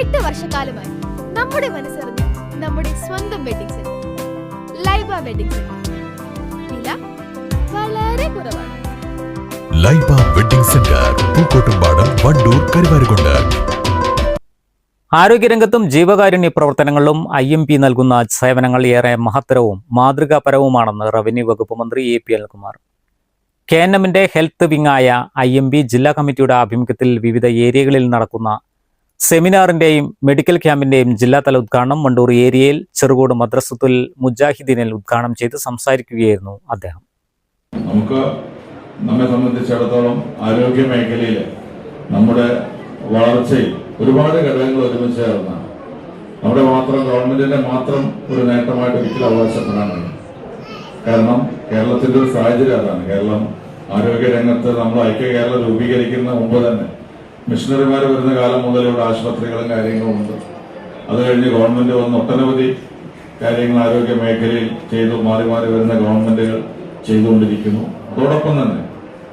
8 വർഷക്കാലമായി നമ്മുടെ മനസ്സറിഞ്ഞ് നമ്മുടെ സ്വന്തം wedding centre Laiba wedding centre. വില വളരെ കുറവാണ്. Laiba wedding centre, Pookkottumpadam, Wandoor, Karuvarakundu. ആരോഗ്യരംഗത്തും ജീവകാരുണ്യ പ്രവർത്തനങ്ങളിലും IMP നൽകുന്ന സേവനങ്ങൾ ഏറെ മഹത്തരവും മാതൃകാപരവുമാണെന്ന് റവന്യൂ വകുപ്പ് മന്ത്രി AP അനിൽകുമാർ. KNMന്റെ ഹെൽത്ത് വിങ്ങായ IMP ജില്ലാ കമ്മിറ്റിയുടെ ആഭിമുഖ്യത്തിൽ വിവിധ ഏരിയകളിൽ നടക്കുന്ന സെമിനാറിന്റെയും മെഡിക്കൽ ക്യാമ്പിന്റെയും ജില്ലാതല ഉദ്ഘാടനം വണ്ടൂർ ഏരിയയിൽ ചെറുകോട് മദ്രസത്തുൽ മുജാഹിദീനിൽ ഉദ്ഘാടനം ചെയ്ത് സംസാരിക്കുകയായിരുന്നു അദ്ദേഹം. നമുക്ക് നമ്മെ സംബന്ധിച്ചിടത്തോളം ആരോഗ്യ മേഖലയിൽ നമ്മുടെ വളർച്ചയിൽ ഒരുപാട് ഘടകങ്ങൾ ഒരുമിച്ച് ചേർന്നാണ്. നമ്മുടെ മാത്രം ഗവൺമെന്റിന്റെ മാത്രം ഒരു നേട്ടമായിട്ട് ഒരിക്കലും അവകാശപ്പെടാനാണ്. കാരണം കേരളത്തിന്റെ ഒരു സാഹചര്യം അതാണ്. കേരളം ആരോഗ്യ രംഗത്ത് നമ്മൾ ഐക്യ കേരളം രൂപീകരിക്കുന്ന മുമ്പ് തന്നെ മിഷണറിമാർ വരുന്ന കാലം മുതൽ ഇവിടെ ആശുപത്രികളും കാര്യങ്ങളും ഉണ്ട്. അത് കഴിഞ്ഞ് ഗവൺമെന്റ് വന്ന് ഒട്ടനവധി കാര്യങ്ങൾ ആരോഗ്യ മേഖലയിൽ ചെയ്തു മാറി മാറി വരുന്ന ഗവൺമെന്റുകൾ ചെയ്തുകൊണ്ടിരിക്കുന്നു. അതോടൊപ്പം തന്നെ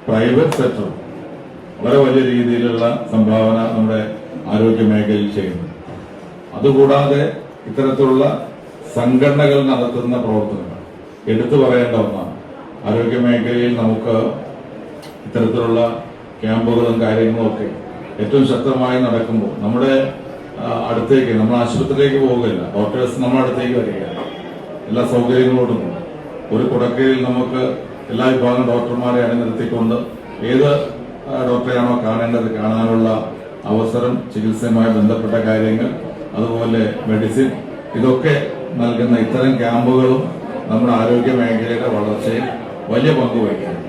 പ്രൈവറ്റ് സെക്ടർ വളരെ വലിയ രീതിയിലുള്ള സംഭാവന നമ്മുടെ ആരോഗ്യ മേഖലയിൽ ചെയ്യുന്നു. അതുകൂടാതെ ഇത്തരത്തിലുള്ള സംഘടനകൾ നടത്തുന്ന പ്രവർത്തനങ്ങൾ എടുത്തു പറയേണ്ട ഒന്നാണ്. ആരോഗ്യ മേഖലയിൽ നമുക്ക് ഇത്തരത്തിലുള്ള ക്യാമ്പുകളും കാര്യങ്ങളും ഒക്കെ ഏറ്റവും ശക്തമായി നടക്കുമ്പോൾ നമ്മുടെ അടുത്തേക്ക് നമ്മൾ ആശുപത്രിയിലേക്ക് പോവുകയില്ല, ഡോക്ടേഴ്സ് നമ്മുടെ അടുത്തേക്ക് വരികയാണ്. എല്ലാ സൗകര്യങ്ങളോടും ഒരു കുടക്കയിൽ നമുക്ക് എല്ലാ വിഭാഗം ഡോക്ടർമാരെ അണിനിർത്തിക്കൊണ്ട് ഏത് ഡോക്ടറെയാണോ കാണേണ്ടത് കാണാനുള്ള അവസരം, ചികിത്സയുമായി ബന്ധപ്പെട്ട കാര്യങ്ങൾ, അതുപോലെ മെഡിസിൻ, ഇതൊക്കെ നൽകുന്ന ഇത്തരം ക്യാമ്പുകളും നമ്മുടെ ആരോഗ്യ മേഖലയുടെ വളർച്ചയിൽ വലിയ പങ്ക് വഹിക്കുന്നു.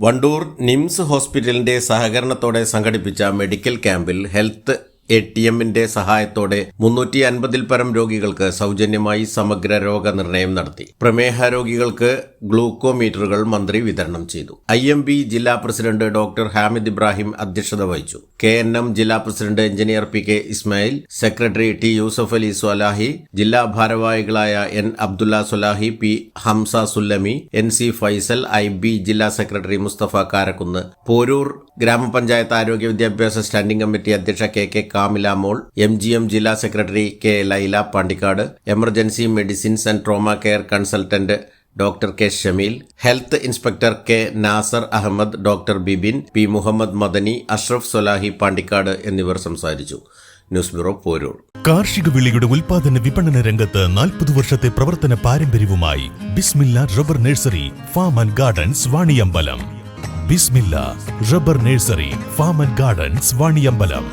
വണ്ടൂർ നിംസ് ഹോസ്പിറ്റലിന്റെ സഹകരണത്തോടെ സംഘടിപ്പിച്ച മെഡിക്കൽ ക്യാമ്പിൽ ഹെൽത്ത് ATMന്റെ സഹായത്തോടെ 350-ൽ പരം രോഗികൾക്ക് സൗജന്യമായി സമഗ്ര രോഗനിർണയം നടത്തി. പ്രമേഹ രോഗികൾക്ക് ഗ്ലൂക്കോമീറ്ററുകൾ മന്ത്രി വിതരണം ചെയ്തു. IMP ജില്ലാ പ്രസിഡന്റ് ഡോക്ടർ ഹാമിദ് ഇബ്രാഹിം അധ്യക്ഷത വഹിച്ചു. KNM ജില്ലാ president engineer PK Ismail, secretary T Yusuf Ali Swalahi, ജില്ലാ ഭാരവാഹികളായ N Abdulla Swalahi, P Hamza Sullami, NC Faisal, IB ജില്ലാ സെക്രട്ടറി മുസ്തഫ കാരക്കുന്ന്, പോരൂർ ഗ്രാമപഞ്ചായത്ത് ആരോഗ്യ വിദ്യാഭ്യാസ സ്റ്റാൻഡിംഗ് കമ്മിറ്റി അധ്യക്ഷ KK കാമില മോൾ, MGM ജില്ലാ secretary K Laila Pandikkad, emergency medicines and trauma care consultant doctor K Shameel, health inspector K Nasar Ahammed, doctor Bibin, P Muhammed Madani, Ashraf Solahi Pandikkad എന്നിവർ സംസാരിച്ചു. News bureau, Poroor. കാർഷിക വിളിയുടെ ഉൽപാദന വിപണന രംഗത്ത് 40 വർഷത്തെ പ്രവർത്തന പാരമ്പര്യവുമായി Bismilla rubber nursery, farm and gardens, Vaniyambalam. Bismilla rubber nursery, farm and gardens, Vaniyambalam.